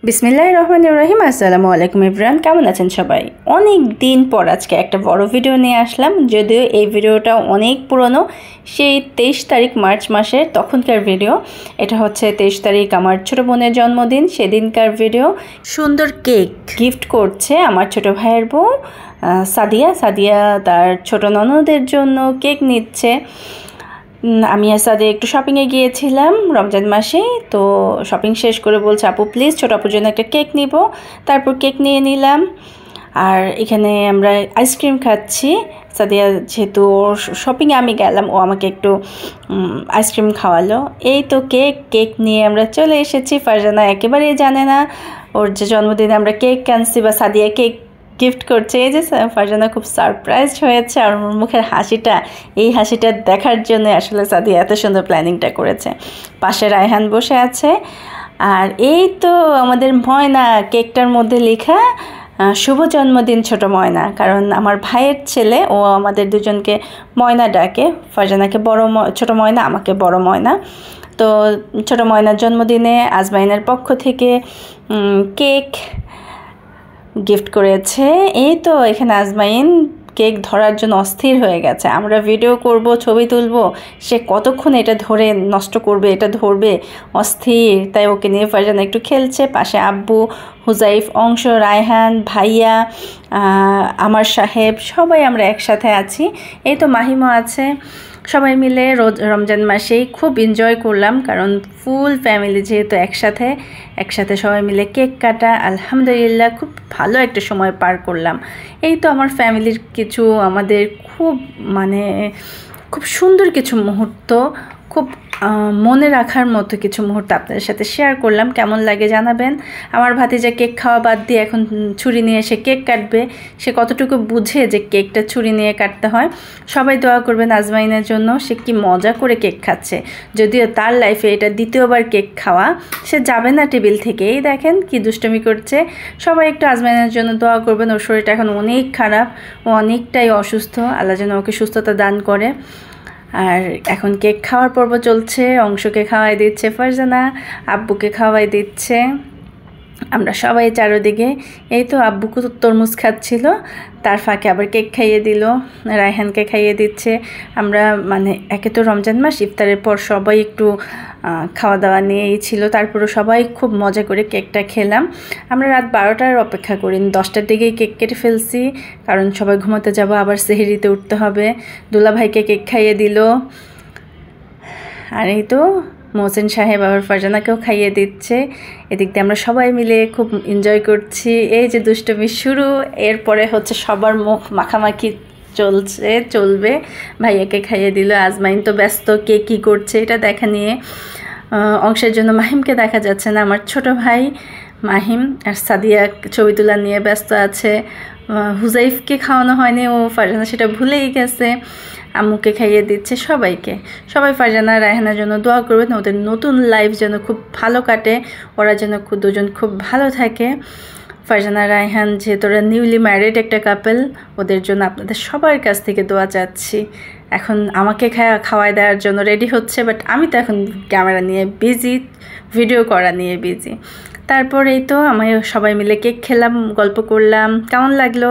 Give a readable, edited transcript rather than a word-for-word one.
বিসমিল্লাহির রহমানির রহিম। আসসালামু আলাইকুম এভরিওয়ান, কেমন আছেন সবাই? অনেক দিন পর আজকে একটা বড় ভিডিও নিয়ে আসলাম। যদিও এই ভিডিওটা অনেক পুরনো, সেই 23 তারিখ মার্চ মাসের তখনকার ভিডিও। এটা হচ্ছে 23 তারিখ আমার ছোটো বোনের জন্মদিন, সেদিনকার ভিডিও। সুন্দর কেক গিফট করছে আমার ছোটো ভাইয়ের বউ সাদিয়া তার ছোটো ননদের জন্য কেক নিচ্ছে। আমি আর সাদে একটু শপিংয়ে গিয়েছিলাম রমজান মাসে। তো শপিং শেষ করে বলছে, আপু প্লিজ ছোটো আপুর জন্য একটা কেক নিব। তারপর কেক নিয়ে নিলাম। আর এখানে আমরা আইসক্রিম খাচ্ছি। সাদিয়া যেহেতু শপিংয়ে আমি গেলাম, ও আমাকে একটু আইসক্রিম খাওয়ালো। এই তো কেক নিয়ে আমরা চলে এসেছি। ফারজানা একেবারেই জানে না ওর যে জন্মদিনে আমরা কেক আনছি বা সাদিয়া কেক গিফট করছে। এই যে ফারজানা খুব সারপ্রাইজড হয়েছে, আর ওর মুখের হাসিটা, এই হাসিটা দেখার জন্য আসলে সাদিয়া এত সুন্দর প্ল্যানিংটা করেছে। পাশে রায়হান বসে আছে। আর এই তো আমাদের ময়না, কেকটার মধ্যে লেখা শুভ জন্মদিন ছোট ময়না, কারণ আমার ভাইয়ের ছেলে, ও আমাদের দুজনকে ময়না ডাকে। ফারজানাকে ছোট ময়না, আমাকে বড় ময়না। তো ছোট ময়নার জন্মদিনে আজমাইনের পক্ষ থেকে কেক গিফট করেছে। এই তো এখানে আজমাইন কেক ধরার জন্য অস্থির হয়ে গেছে। আমরা ভিডিও করব, ছবি তুলব, সে কতক্ষণ এটা ধরে নষ্ট করবে, এটা ধরবে, অস্থির। তাই ওকে নিয়ে ফারজানা একটু খেলছে। পাশে আব্বু, হুজাইফ, অংশ, রায়হান, ভাইয়া, আমার সাহেব, সবাই আমরা একসাথে আছি। এই তো মাহিমও আছে। সবাই মিলে রমজান মাসেই খুব এনজয় করলাম, কারণ ফুল ফ্যামিলি যেহেতু একসাথে সবাই মিলে কেক কাটা। আলহামদুলিল্লাহ খুব ভালো একটা সময় পার করলাম। এই তো আমার ফ্যামিলির কিছু, আমাদের খুব সুন্দর কিছু মুহূর্ত, খুব মনে রাখার মতো কিছু মুহূর্ত আপনাদের সাথে শেয়ার করলাম। কেমন লাগে জানাবেন। আমার ভাতিজা কেক খাওয়া বাদ দিয়ে এখন ছুরি নিয়ে এসে কেক কাটবে। সে কতটুকু বুঝে যে কেকটা ছুরি নিয়ে কাটতে হয়। সবাই দোয়া করবেন আজমাইনের জন্য। সে কি মজা করে কেক খাচ্ছে, যদিও তার লাইফে এটা দ্বিতীয়বার কেক খাওয়া। সে যাবে না টেবিল থেকে। এই দেখেন কি দুষ্টমি করছে। সবাই একটু আজমাইনের জন্য দোয়া করবেন। ওর শরীরটা এখন অনেক খারাপ, ও অনেকটাই অসুস্থ। আল্লাহ যেন ওকে সুস্থতা দান করে। আর এখন কেক খাওয়ার পর্ব চলছে। অংশকে খাওয়াই দিচ্ছে ফারজানা, আব্বুকে খাওয়াই দিচ্ছে। আমরা সবাই চারোদিকে। এই তো আব্বুকে তরমুজ খাচ্ছিল, তার ফাঁকে আবার কেক খাইয়ে দিল। রায়হানকে খাইয়ে দিচ্ছে। আমরা একে তো রমজান মাস, ইফতারের পর সবাই একটু খাওয়া দাওয়া নিয়েই ছিল। তারপরে সবাই খুব মজা করে কেকটা খেলাম। আমরা রাত 12টার অপেক্ষা করিনি, 10টার দিকেই কেক কেটে ফেলছি, কারণ সবাই ঘুমোতে যাব, আবার সেহরিতে উঠতে হবে। দুলাভাইকে কেক খাইয়ে দিল। আর এই তো মোহসেন সাহেব আবার ফারজানাকেও খাইয়ে দিচ্ছে। এদিক দিয়ে আমরা সবাই মিলে খুব এনজয় করছি। এই যে দুষ্টমি শুরু, এরপরে হচ্ছে সবার মুখ মাখামাখি চলবে। ভাইয়াকে খাইয়ে দিল। আজমাইন তো ব্যস্ত কে কী করছে এটা দেখা নিয়ে। অংশের জন্য মাহিমকে দেখা যাচ্ছে না। আমার ছোট ভাই মাহিম আর সাদিয়া ছবি তোলা নিয়ে ব্যস্ত আছে। হুজাইফকে খাওয়ানো হয়নি, ও ফারজানা সেটা ভুলেই গেছে। আম্মুকে খাইয়ে দিচ্ছে সবাইকে। সবাই ফারজানা রায়হানের জন্য দোয়া করবেন, ওদের নতুন লাইফ যেন খুব ভালো কাটে, ওরা যেন দুজন খুব ভালো থাকে। ফারজানা রায়হান যেহেতু ওরা নিউলি ম্যারিড একটা কাপল, ওদের জন্য আপনাদের সবার কাছ থেকে দোয়া চাচ্ছি। এখন আমাকে খাওয়াই দেওয়ার জন্য রেডি হচ্ছে, বাট আমি তো এখন ক্যামেরা নিয়ে বিজি, ভিডিও করা নিয়ে বিজি। তারপর এই তো আমি সবাই মিলে কেক খেলাম, গল্প করলাম। কেমন লাগলো?